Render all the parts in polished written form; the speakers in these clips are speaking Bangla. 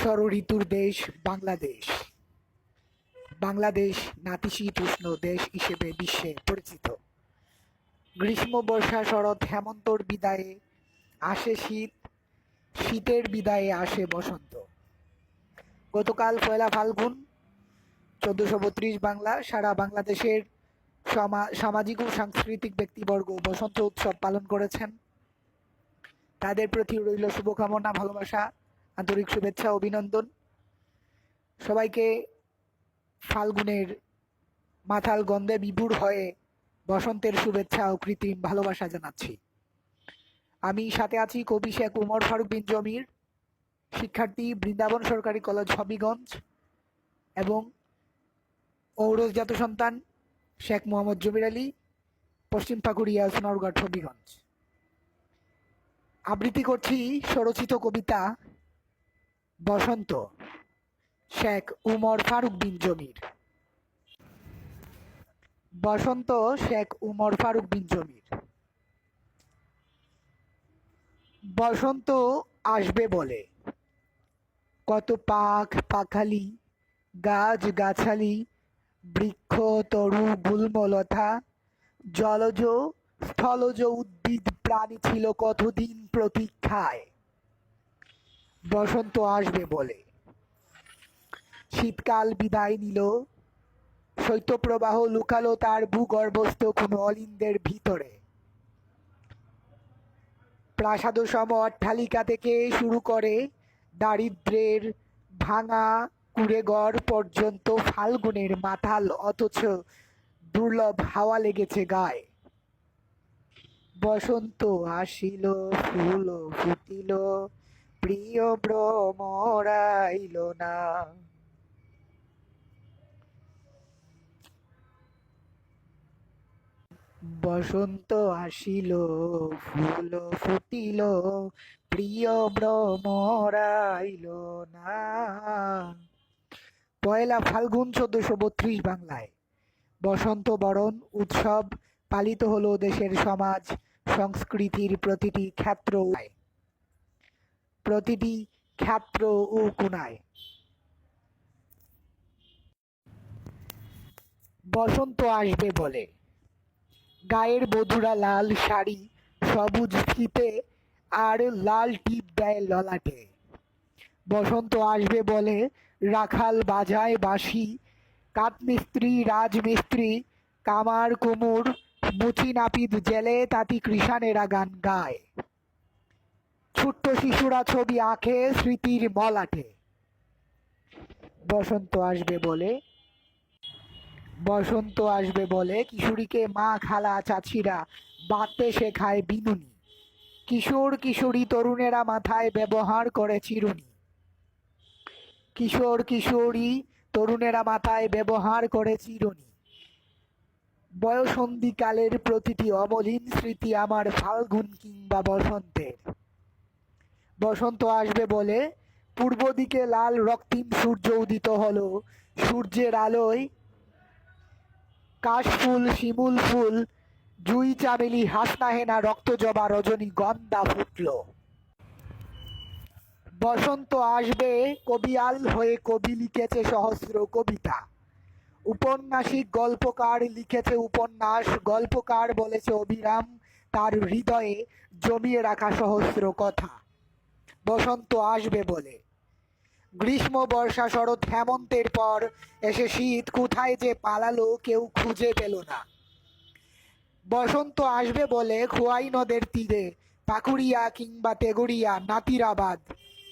ষড়ঋতুর দেশ বাংলাদেশ। বাংলাদেশ নাতিশীতোষ্ণ দেশ হিসেবে বিশ্বে পরিচিত। গ্রীষ্ম, বর্ষা, শরৎ, হেমন্তর বিদায়ে আসে শীত, শীতের বিদায়ে আসে বসন্ত। গতকাল পয়লা ফাল্গুন 1432 বাংলা সারা বাংলাদেশের সামাজিক ও সাংস্কৃতিক ব্যক্তিবর্গ বসন্ত উৎসব পালন করেছেন। তাদের প্রতি রইল শুভকামনা, ভালোবাসা, আন্তরিক শুভেচ্ছা, অভিনন্দন। সবাইকে ফাল্গুনের মাথাল গন্ধে বিভোর হয়ে বসন্তের শুভেচ্ছা ও কৃত্রিম ভালোবাসা জানাচ্ছি। আমি সাথে আছি কবি শেখ উমর ফারুক বিন জমির, শিক্ষার্থী, বৃন্দাবন সরকারি কলেজ হবিগঞ্জ, এবং ঔরসজাত সন্তান শেখ মোহাম্মদ জমির আলী, পশ্চিম পাকুড়িয়া, সোনারঘাট, হবিগঞ্জ। আবৃত্তি করছি স্বরচিত কবিতা বসন্ত, শেখ উমর ফারুক বিন জমির। বসন্ত, শেখ উমর ফারুক বিন জমির। বসন্ত আসবে বলে কত পাখ পাখালি, গাছ গাছালি, বৃক্ষ তরু গুল্মলতা, জলজ স্থলজ উদ্ভিদ প্রাণী ছিল কতদিন প্রতীক্ষায়। বসন্ত আসবে বলে শীতকাল বিদায় নিল, শৈত্যপ্রবাহ লুকালো তার ভূগর্ভস্থ কোনো অলিন্দের ভিতরে। প্রাসাদসম অট্টালিকা থেকে শুরু করে দারিদ্র্যের ভাঙা কুঁড়েঘর পর্যন্ত ফাল্গুনের মাতাল অথচ দুর্লভ হাওয়া লেগেছে গায়ে। বসন্ত আসিল, ফুল ফুটিল, প্রিয় ভ্রমর আইল না। বসন্ত আসিল, ফুল ফুটিল, প্রিয় ভ্রমর আইল না। পয়লা ফাল্গুন 1432 বাংলায় বসন্ত বরণ উৎসব পালিত হলো দেশের সমাজ সংস্কৃতির প্রতিটি ক্ষেত্র ও কোণায়। বসন্ত আসবে বলে গায়ের বধূরা লাল শাড়ি, সবুজ ফিতে আর লাল টিপ দেয় ললাটে। বসন্ত আসবে বলে রাখাল বাজায় বাঁশি, কাঠমিস্ত্রি, রাজমিস্ত্রি, কামার কুমুর, মুচি নাপিত, জেলে তাঁতি কৃষানেরা গান গায়। ছোট্ট শিশুরা ছবি আঁকে স্মৃতির মলাটে। বসন্ত আসবে বলে কিশোরীকে মা, খালা, চাচিরা বাঁধতে শেখায় বিনুনি। কিশোর কিশোরী তরুণেরা মাথায় ব্যবহার করে চিরুনি। বয়ঃসন্ধিকালের প্রতিটি অমলিন স্মৃতি আমার ফাল্গুন কিংবা বসন্তের। বসন্ত আসবে বলে পূর্ব দিকে লাল রক্তিম সূর্য উদিত হলো, সূর্যের আলোয় কাশফুল, শিমুল ফুল, জুই চামেলি, হাসনাহেনা, রক্তজবা, রজনীগন্ধা ফুটল। বসন্ত আসবে কবিয়াল হয়ে কবি লিখেছে সহস্র কবিতা, উপন্যাসিক গল্পকার লিখেছে উপন্যাস, গল্পকার বলেছে অবিরাম তার হৃদয়ে জমিয়ে রাখা সহস্র কথা। বসন্ত আসবে বলে গ্রীষ্ম, বর্ষা, শরৎ, হেমন্তের পর এসে শীত কোথায় যে পালালো কেউ খুঁজে পেল না। বসন্ত আসবে বলে খোয়াই নদের তীরে পাকুড়িয়া কিংবা তেগড়িয়া, নাতিরাবাদ,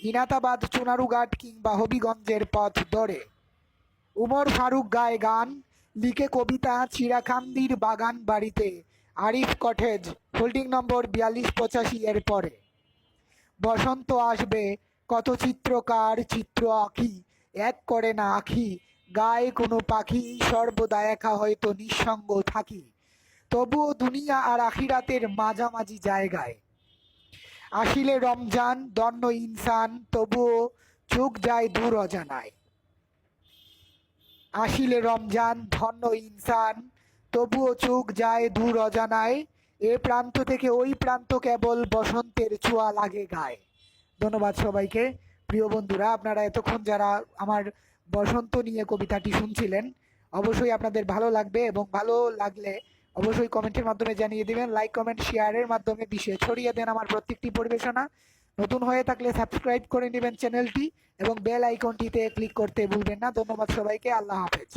ইনাতাবাদ, চুনারুঘাট কিংবা হবিগঞ্জের পথ ধরে উমর ফারুক গায় গান, লিখে কবিতা চিড়াকান্দির বাগান বাড়িতে, আরিফ কটেজ, হোল্ডিং নম্বর 4285 এর পরে। বসন্ত আসবে কত চিত্রকার চিত্র আঁকি, এক করে না আঁখি, গায়ে কোনো পাখি, সর্বদা একা হয়তো নিঃসঙ্গ থাকি, তবুও দুনিয়া আর আখিরাতের মাঝামাঝি জায়গায়। আসিলে রমজান ধন্য ইনসান, তবুও চোখ যায় দূর অজানায়। আসিলে রমজান ধন্য ইনসান, তবুও চোখ যায় দূর অজানায়। এ প্রান্ত থেকে ওই প্রান্ত কেবল বসন্তের ছোঁয়া লাগে গায়ে। ধন্যবাদ সবাইকে। প্রিয় বন্ধুরা, আপনারা এতক্ষণ যারা আমার বসন্ত নিয়ে কবিতাটি শুনছিলেন, অবশ্যই আপনাদের ভালো লাগবে, এবং ভালো লাগলে অবশ্যই কমেন্টের মাধ্যমে জানিয়ে দিবেন। লাইক, কমেন্ট, শেয়ারের মাধ্যমে বিশ্বে ছড়িয়ে দেন আমার প্রত্যেকটি পরিবেশনা। নতুন হয়ে থাকলে সাবস্ক্রাইব করে নেবেন চ্যানেলটি, এবং বেল আইকনটিতে ক্লিক করতে ভুলবেন না। ধন্যবাদ সবাইকে। আল্লাহ হাফেজ।